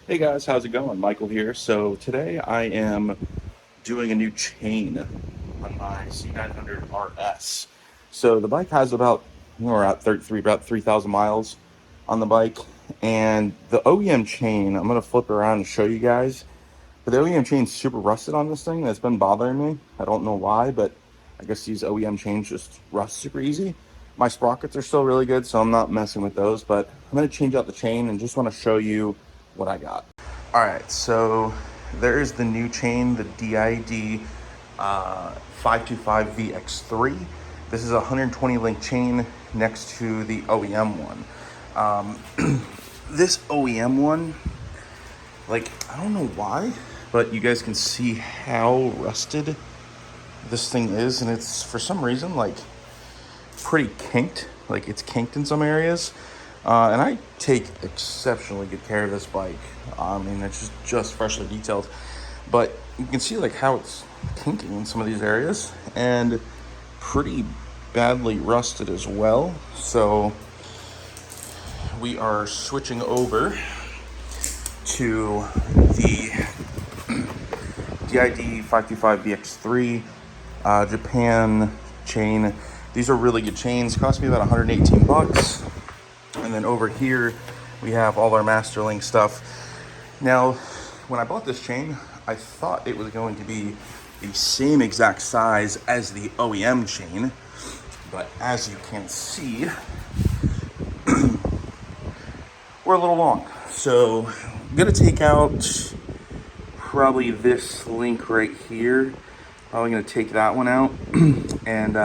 Hey guys, how's it going? Michael here. So today I am doing a new chain on my Z900RS. So the bike has we're at 33, about 3,000 miles on the bike. And the OEM chain, I'm going to flip around and show you guys. But the OEM chain's super rusted on this thing. That's been bothering me. I don't know why, but I guess these OEM chains just rust super easy. My sprockets are still really good, so I'm not messing with those. But I'm going to change out the chain and just want to show you what I got. All right, so there's the new chain, the D.I.D 525 VX3. This is a 120 link chain next to the OEM one. This OEM one, like, I don't know why, but you guys can see how rusted this thing is, and it's for some reason like pretty kinked. Like, it's kinked in some areas. And I take exceptionally good care of this bike. I mean, it's just freshly detailed, but you can see like how it's kinking in some of these areas and pretty badly rusted as well. So we are switching over to the D.I.D 525 VX3 Japan chain. These are really good chains. Cost me about 118 bucks. And then over here, we have all our Masterlink stuff. Now, when I bought this chain, I thought it was going to be the same exact size as the OEM chain. But as you can see, we're a little long. So I'm gonna take out probably this link right here. Probably gonna take that one out and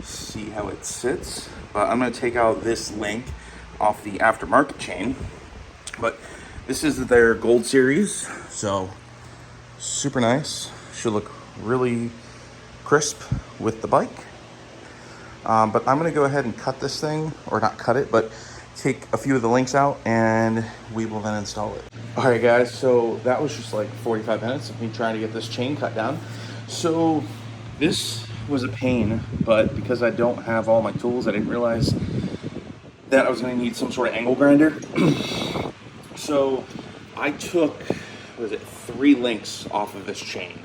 see how it sits. But I'm gonna take out this link off the aftermarket chain. But this is their gold series, so super nice. Should look really crisp with the bike. But I'm gonna go ahead and cut this thing, or not cut it, but take a few of the links out and we will then install it. All right guys, so that was just like 45 minutes of me trying to get this chain cut down. So this was a pain, but because I don't have all my tools, I didn't realize that I was gonna need some sort of angle grinder. So I took, what is it, 3 links off of this chain.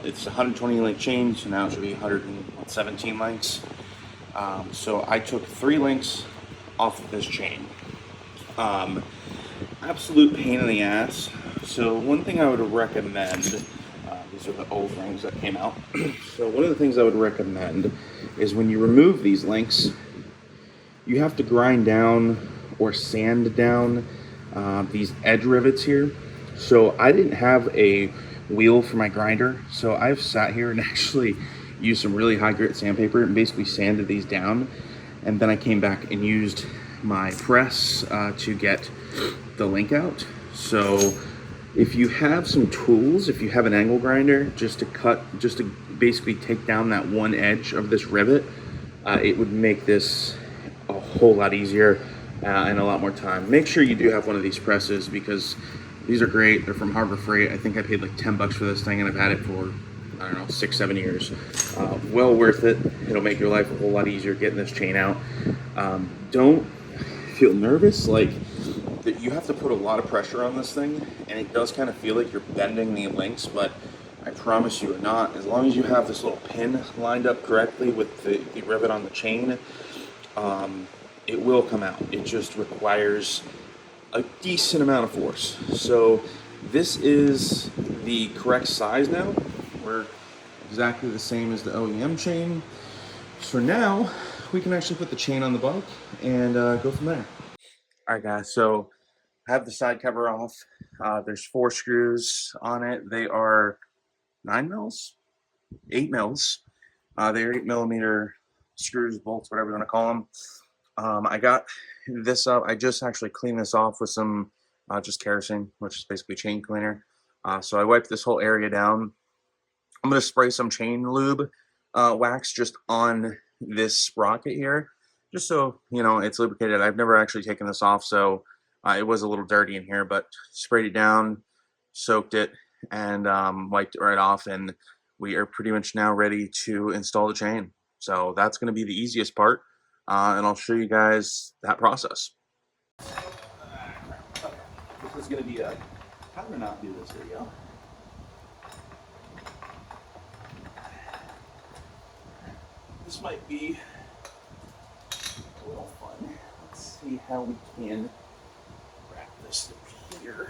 It's a 120 link chain, so now it should be 117 links. So I took 3 links off of this chain. Absolute pain in the ass. So one thing I would recommend, these are the old rings that came out. So one of the things I would recommend is when you remove these links, you have to grind down or sand down these edge rivets here. So I didn't have a wheel for my grinder, so I've sat here and actually used some really high grit sandpaper and basically sanded these down, and then I came back and used my press to get the link out. So if you have some tools, if you have an angle grinder, just to basically take down that one edge of this rivet, it would make this a whole lot easier and a lot more time. Make sure you do have one of these presses because these are great. They're from Harbor Freight. I think I paid like 10 bucks for this thing and I've had it for, I don't know, 6-7 years. Well worth it. It'll make your life a whole lot easier getting this chain out. Don't feel nervous. Like, you have to put a lot of pressure on this thing, and it does kind of feel like you're bending the links, but I promise you are not. As long as you have this little pin lined up correctly with the rivet on the chain, it will come out. It just requires a decent amount of force. So this is the correct size now. We're exactly the same as the OEM chain. So now we can actually put the chain on the bike and go from there. All right guys, so I have the side cover off. There's 4 screws on it. They are 9 mils, 8 mils. They're 8mm screws, bolts, whatever you want to call them. I got this up. I just actually cleaned this off with some just kerosene, which is basically chain cleaner. So I wiped this whole area down. I'm going to spray some chain lube wax just on this sprocket here, just so you know it's lubricated. I've never actually taken this off, so it was a little dirty in here, but sprayed it down, soaked it, and wiped it right off, and we are pretty much now ready to install the chain. So that's going to be the easiest part, and I'll show you guys that process. is going to be a how to not do this video. This might be a little fun. Let's see how we can wrap this through here.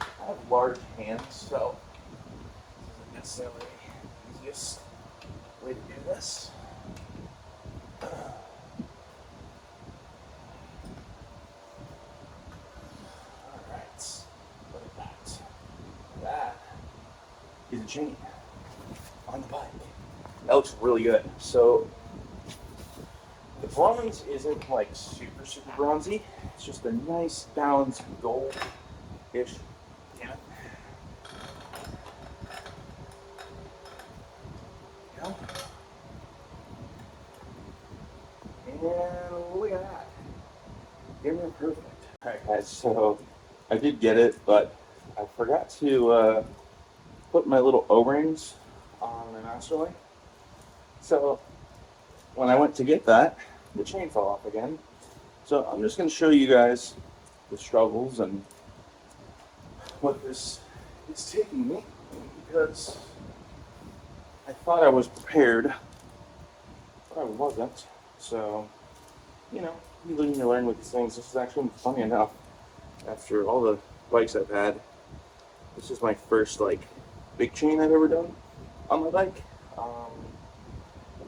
I have large hands, so this isn't necessarily the easiest way to do this. Alright, look at that. That is a chain on the bike. That looks really good. So the bronze isn't like super bronzy. It's just a nice balanced gold-ish. Damn it. There we go. And look at that. Damn near perfect. Alright guys, so I did get it, but I forgot to put my little O-rings on my master link. So when I went to get that, the chain fell off again. So I'm just going to show you guys the struggles and what this is taking me, because I thought I was prepared, but I wasn't. So, you know, you live and you learn with these things. This is actually funny enough. After all the bikes I've had, this is my first like big chain I've ever done on my bike.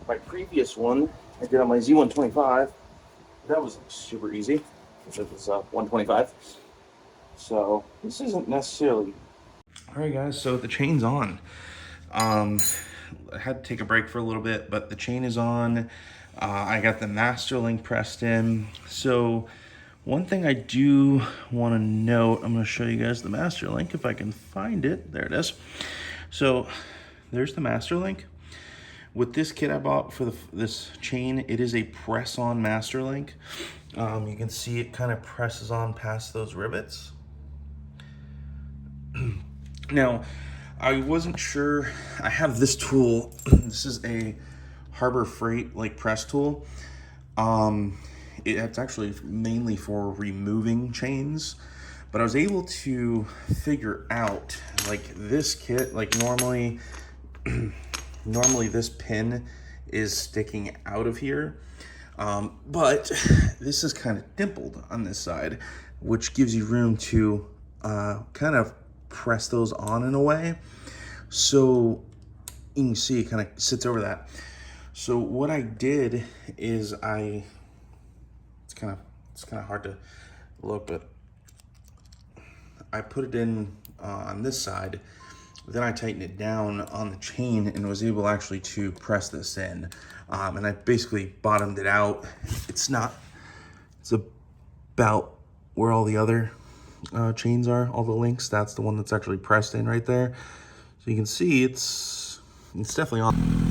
My previous one I did on my Z125. That was super easy. It was 125. So this isn't necessarily. All right, guys. So the chain's on. I had to take a break for a little bit, but the chain is on. I got the master link pressed in. So one thing I do want to note, I'm going to show you guys the master link if I can find it. There it is. So there's the master link. With this kit I bought for this chain, it is a press-on master link. You can see it kind of presses on past those rivets. Now, I wasn't sure. I have this tool. This is a Harbor Freight like press tool. It's actually mainly for removing chains, but I was able to figure out like this kit, like normally this pin is sticking out of here, but this is kind of dimpled on this side, which gives you room to kind of press those on in a way. So you can see it kind of sits over that. So what I did is it's kind of hard to look, but I put it in on this side. Then I tightened it down on the chain and was able actually to press this in. And I basically bottomed it out. It's about where all the other chains are, all the links. That's the one that's actually pressed in right there. So you can see it's definitely on.